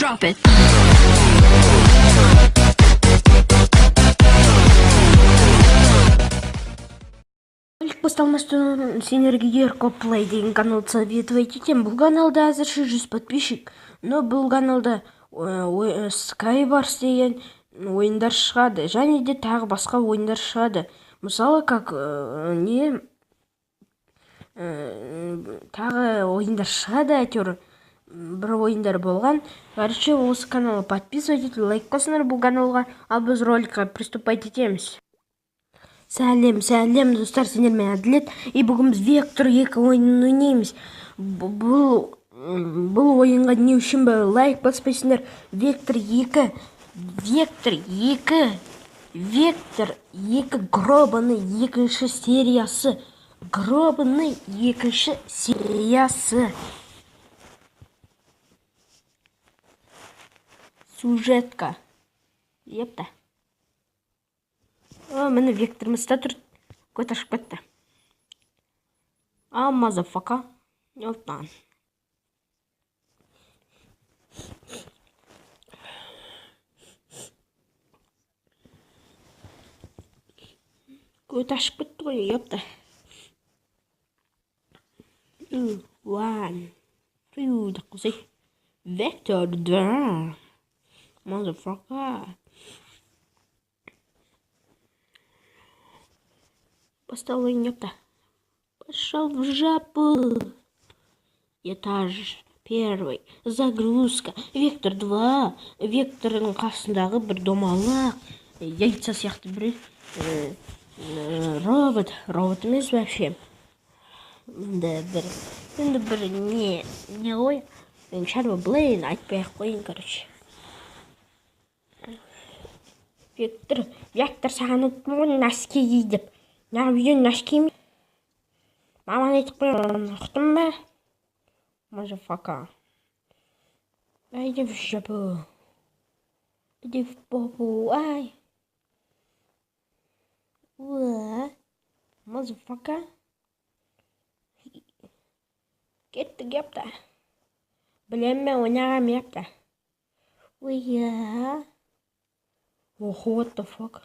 Drop it. Басталмастан сендерге Еркоплей деген каналды советовать етем. Бұл каналда әзірше 100 подписчик, но бұл каналда Skywars деген ойындар шығады, және де тағы басқа ойындар шығады. Мысалы, как тағы ойындар шығады, әйтеуір бір ойындар болған. Короче, осы каналға подписывать етіп, лайк қосыңдар бұл каналға, ал біз роликқа приступать етеміз. Сәлем достар, сендермен Әділет. И бүгін біз Вектор 2 ойынын ойнаймыз. Бұл ойынға не үшін бі лайк баспайсыңдар. Вектор 2 гробаның екінші сериясы. Гробаның екінші сериясы. Сюжетка. Епта. Мені Векторымызда тұр. Көт ашып кетті. Мазафака. Елтан. Көт ашып кетті ғой, епті. 2, 1, 3, да қосай. Вектор 2. Мазафака. Поставил епта. Пошел в жопу. Этаж 1. Загрузка. Вектор 2. Векторның қасындағы бір домалақ. Яйца сияқты бір робот. Робот емес вообще. Енді бір не ғой. Мен шаруа блейн айтпай қойын, короче. Вектор саған ұттым носки деп. Видео носки ме? Маман айтып қойын, ұқтым ба? Мазафака. Иди в жопу. Иди в попу, ай. Мазафака. Кетті кепті. Білем ме, ойнағам епті. Ох, what the fuck?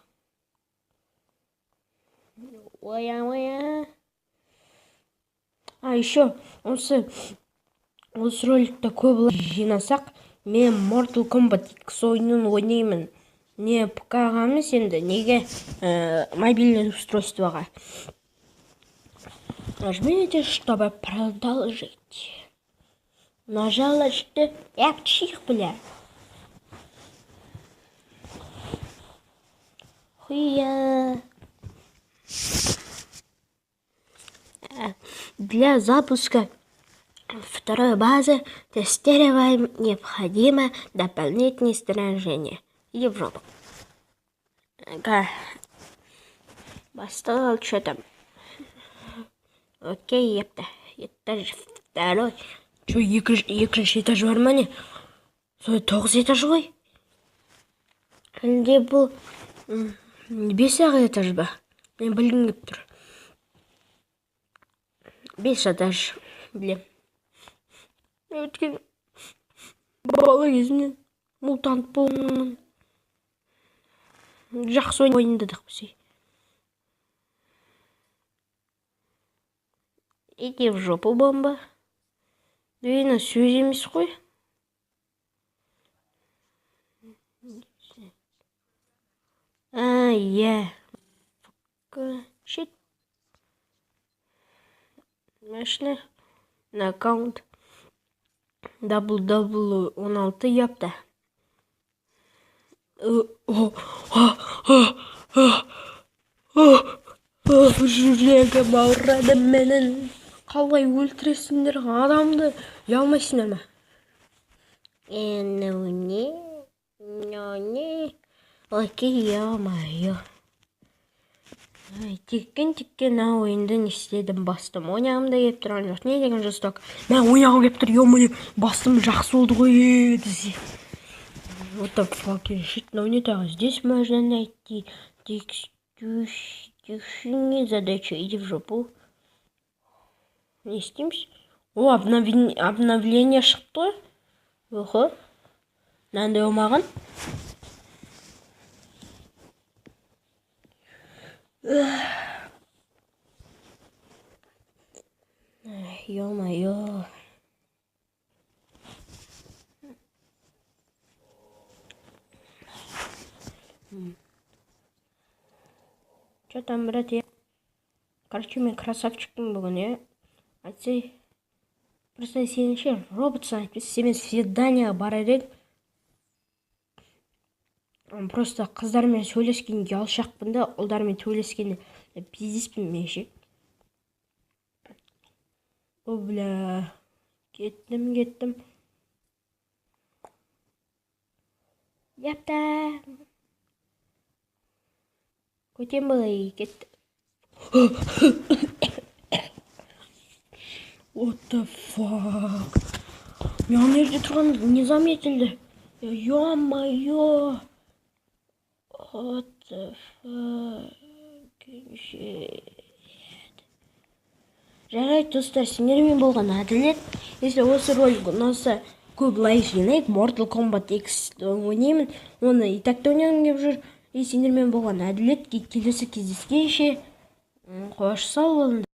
Еще осы роликта көп жинасақ, мен Mortal Kombat X ойынын ойнаймын. Не ПК-ға емес енді, неге мобильное устройствоға. Нажмите, чтобы продолжить. Нажала, что як чих, бля. Хуя. Для запуска второй базы тестирования необходимо дополнительное снаряжение. Европа. Поставил, что там? Окей, епта. Этаж 2. Что, екінші этаж бар ма не? Сол 9 этаж ғой? Әлде бұл 5 этаж ба? Мен білгім кеп тұр. 5 этаж, білем. Өткен бала кезімнен мутант болуымнан жақсы ойындадық бізей. Иди в жопу, бомба. Двина сөз емес қой. Shit. Машина на аккаунт W16 yaptı. Жүрегім ауырады менің. Қалай өлтіресіңдер адамды? Ұялмайсыңдар ма? Не. Окей, ё-моё. Теккен ойынды не істедім, бастым. Ойнағым да кеп тұрған жоқ. Не деген жосток? Мен ойнағым кеп тұр, ё-моё, бастым жақсы болды ғой. What the fuck is shit? Но не так. Здесь можно найти текстовые задачи. Иди в жопу. Не стимс. О, обновление шықты. Ого. Мынандай болмаған. Ё-моё. Чё там, брат, я? Короче, мен красавчикпін бүгін, я. Айтсай, просто сен ше, роботсың айтпайсың, сенімен свиданиеға барар едім. Просто қыздармен сөйлескенге ұялшақпын да, ұлдармен сөйлескенде пиздеспін мен ше. О, бля, кеттім. Япта. Көтем былай кетті. What the fuck? Мен ана жерде тұрған не заметілді? Ё-моё. What the fuck? Жарайды, достар, сендермен болған әділет. Если осы ролик ұнаса, көп лайк жинайық. Mortal Kombat X ойнаймын. Оны и так та ойнағым келіп жүр. Сендермен болған әділет. Келесі кездескенше қош сау болыңдар.